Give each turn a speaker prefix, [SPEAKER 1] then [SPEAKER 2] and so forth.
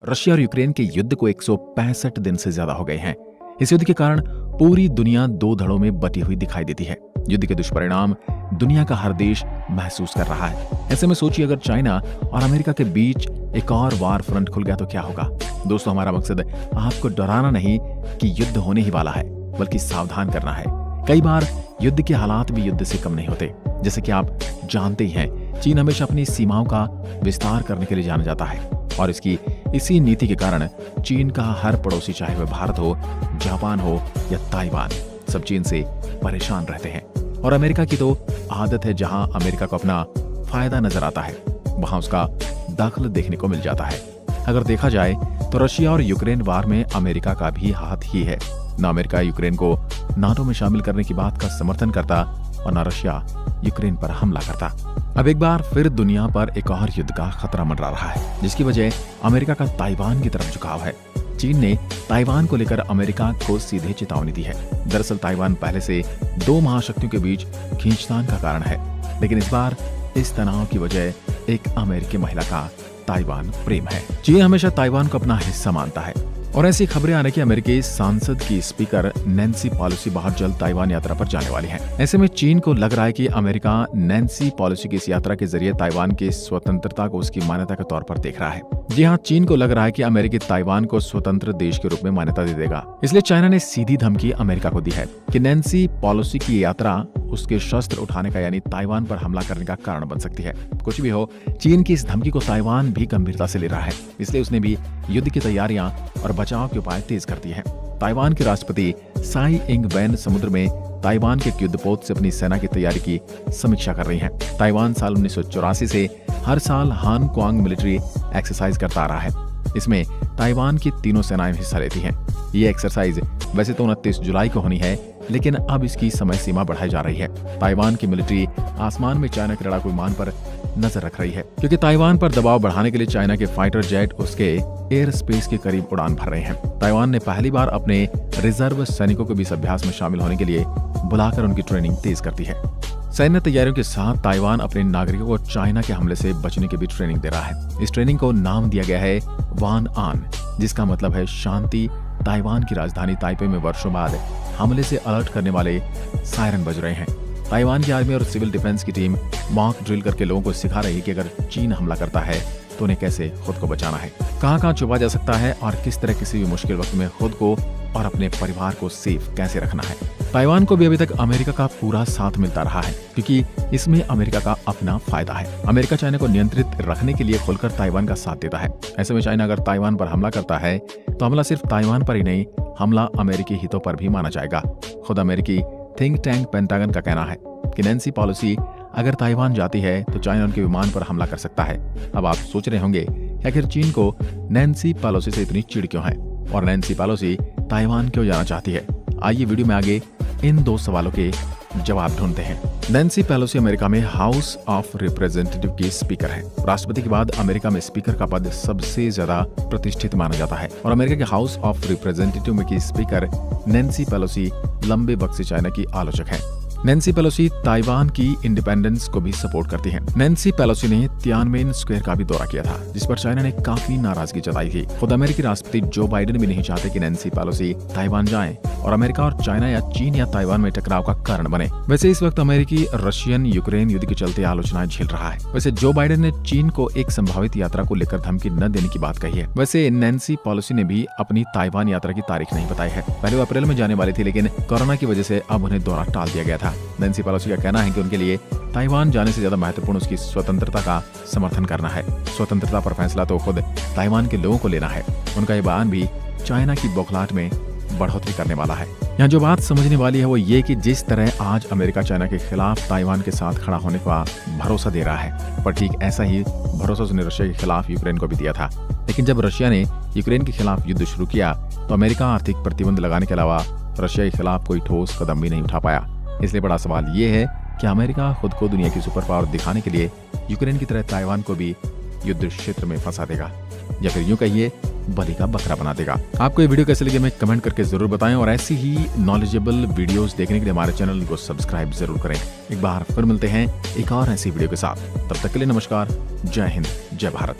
[SPEAKER 1] Russia और Ukraine के युद्ध को 165 दिन से ज्यादा हो गए हैं। इस युद्ध के कारण पूरी दुनिया दो धड़ों में बटी हुई दिखाई देती है। युद्ध के दुष्परिणाम दुनिया का हर देश महसूस कर रहा है। ऐसे में सोचिए, अगर चाइना और अमेरिका के बीच एक और वार फ्रंट खुल गया तो क्या होगा। दोस्तों, हमारा मकसद आपको डराना नहीं कि युद्ध होने ही वाला है, बल्कि सावधान करना है। कई बार युद्ध के हालात भी युद्ध से कम नहीं होते। जैसे कि आप जानते ही हैं, चीन हमेशा अपनी सीमाओं का विस्तार करने के लिए जाना जाता है और इसी नीति के कारण चीन का हर पड़ोसी, चाहे वह भारत हो, जापान हो या ताइवान, सब चीन से परेशान रहते हैं। और अमेरिका की तो आदत है, जहां अमेरिका को अपना फायदा नजर आता है वहां उसका दखल देखने को मिल जाता है। अगर देखा जाए तो रशिया और यूक्रेन वार में अमेरिका का भी हाथ ही है। न अमेरिका यूक्रेन को नाटो में शामिल करने की बात का समर्थन करता और न रशिया यूक्रेन पर हमला करता। अब एक बार फिर दुनिया पर एक और युद्ध का खतरा मंडरा रहा है, जिसकी वजह अमेरिका का ताइवान की तरफ झुकाव है। चीन ने ताइवान को लेकर अमेरिका को सीधे चेतावनी दी है। दरअसल ताइवान पहले से दो महाशक्तियों के बीच खींचतान का कारण है, लेकिन इस बार इस तनाव की वजह एक अमेरिकी महिला का ताइवान प्रेम है। चीन हमेशा ताइवान को अपना हिस्सा मानता है और ऐसी खबरें आने की अमेरिकी सांसद की स्पीकर नैन्सी पेलोसी बहुत जल्द ताइवान यात्रा पर जाने वाली हैं। ऐसे में चीन को लग रहा है कि अमेरिका नैन्सी पेलोसी की इस यात्रा के जरिए ताइवान की स्वतंत्रता को उसकी मान्यता के तौर पर देख रहा है। जी हाँ, चीन को लग रहा है कि अमेरिकी ताइवान को स्वतंत्र देश के रूप में मान्यता दे देगा। इसलिए चाइना ने सीधी धमकी अमेरिका को दी है कि नैन्सी पेलोसी की यात्रा उसके शस्त्र उठाने का, यानी ताइवान पर हमला करने का कारण बन सकती है। कुछ भी हो, चीन की इस धमकी को ताइवान भी गंभीरता से ले रहा है। इसलिए उसने भी युद्ध की तैयारियां और बचाव के उपाय तेज कर दिए हैं। ताइवान के राष्ट्रपति साई इंग वेन समुद्र में ताइवान के एक युद्धपोत से अपनी सेना की तैयारी की समीक्षा कर रही हैं। ताइवान साल 1984 से हर साल हान क्वांग मिलिट्री एक्सरसाइज करता आ रहा है। इसमें ताइवान की तीनों सेनाएं हिस्सा लेती हैं। ये एक्सरसाइज वैसे तो 29 जुलाई को होनी है, लेकिन अब इसकी समय सीमा बढ़ाई जा रही है। ताइवान की मिलिट्री आसमान में चाइना के लड़ाकू विमान पर नजर रख रही है, क्योंकि ताइवान पर दबाव बढ़ाने के लिए चाइना के फाइटर जेट उसके एयर स्पेस के करीब उड़ान भर रहे हैं। ताइवान ने पहली बार अपने रिजर्व सैनिकों को भी इस अभ्यास में शामिल होने के लिए बुलाकर उनकी ट्रेनिंग तेज करती है। सैन्य तैयारियों के साथ ताइवान अपने नागरिकों को चाइना के हमले से बचने की भी ट्रेनिंग दे रहा है। इस ट्रेनिंग को नाम दिया गया है वान आन, जिसका मतलब है शांति। ताइवान की राजधानी ताइपे में वर्षों बाद हमले से अलर्ट करने वाले सायरन बज रहे हैं। ताइवान की आर्मी और सिविल डिफेंस की टीम मॉक ड्रिल करके लोगों को सिखा रही है कि अगर चीन हमला करता है तो उन्हें कैसे खुद को बचाना है, कहां छुपा जा सकता है और किस तरह किसी भी मुश्किल वक्त में खुद को और अपने परिवार को सेफ कैसे रखना है। ताइवान को भी अभी तक अमेरिका का पूरा साथ मिलता रहा है, क्योंकि इसमें अमेरिका का अपना फायदा है। अमेरिका चाइना को नियंत्रित रखने के लिए खुलकर ताइवान का साथ देता है। ऐसे में चाइना अगर ताइवान पर हमला करता है तो हमला सिर्फ ताइवान पर ही नहीं, हमला अमेरिकी हितों पर भी माना जाएगा। खुद अमेरिकी थिंक टैंक पेंटागन का कहना है कि नैन्सी पेलोसी अगर ताइवान जाती है तो चाइना उनके विमान पर हमला कर सकता है। अब आप सोच रहे होंगे कि आखिर चीन को नैन्सी पेलोसी से इतनी चिढ़ क्यों है और नैन्सी पेलोसी ताइवान क्यों जाना चाहती है। आइए वीडियो में आगे इन दो सवालों के जवाब ढूंढते हैं। नैन्सी पेलोसी अमेरिका में हाउस ऑफ रिप्रेजेंटेटिव की स्पीकर है। राष्ट्रपति के बाद अमेरिका में स्पीकर का पद सबसे ज्यादा प्रतिष्ठित माना जाता है और अमेरिका के हाउस ऑफ रिप्रेजेंटेटिव में की स्पीकर नैन्सी पेलोसी लंबे वक्त से चाइना की आलोचक है। नैन्सी पेलोसी ताइवान की इंडिपेंडेंस को भी सपोर्ट करती हैं। नैन्सी पेलोसी ने तियानमेन स्क्वायर का भी दौरा किया था, जिस पर चाइना ने काफी नाराजगी जताई थी। खुद अमेरिकी राष्ट्रपति जो बाइडेन भी नहीं चाहते कि नैन्सी पेलोसी ताइवान जाएं और अमेरिका और चाइना या चीन या ताइवान में टकराव का कारण बने। वैसे इस वक्त अमेरिकी रशियन यूक्रेन युद्ध के चलते आलोचनाएं झेल रहा है। वैसे जो बाइडेन ने चीन को एक संभावित यात्रा को लेकर धमकी न देने की बात कही है। वैसे नैन्सी पेलोसी ने भी अपनी ताइवान यात्रा की तारीख नहीं बताई है। पहले वो अप्रैल में जाने वाली थी, लेकिन कोरोना की वजह से अब उन्हें दौरा टाल दिया गया था। नैन्सी पेलोसी का कहना है कि उनके लिए ताइवान जाने से ज्यादा महत्वपूर्ण उसकी स्वतंत्रता का समर्थन करना है। स्वतंत्रता पर फैसला तो खुद ताइवान के लोगों को लेना है। उनका ये बयान भी चाइना की बौखलाहट में बढ़ोतरी करने वाला है। यहाँ जो बात समझने वाली है वो ये कि जिस तरह आज अमेरिका चाइना के खिलाफ ताइवान के साथ खड़ा होने का भरोसा दे रहा है, पर ठीक ऐसा ही भरोसा उसने रशिया के खिलाफ यूक्रेन को भी दिया था। लेकिन जब रशिया ने यूक्रेन के खिलाफ युद्ध शुरू किया तो अमेरिका आर्थिक प्रतिबंध लगाने के अलावा रशिया के खिलाफ कोई ठोस कदम भी नहीं उठा पाया। इसलिए बड़ा सवाल ये है कि अमेरिका खुद को दुनिया की सुपर पावर दिखाने के लिए यूक्रेन की तरह ताइवान को भी युद्ध क्षेत्र में फंसा देगा, या फिर यूं कहिए बलि का बकरा बना देगा। आपको ये वीडियो कैसे लगे हमें कमेंट करके जरूर बताएं और ऐसी ही नॉलेजेबल वीडियोस देखने के लिए हमारे चैनल को सब्सक्राइब जरूर करें। एक बार फिर मिलते हैं एक और ऐसी वीडियो के साथ। तब तक के लिए नमस्कार, जय हिंद, जय भारत।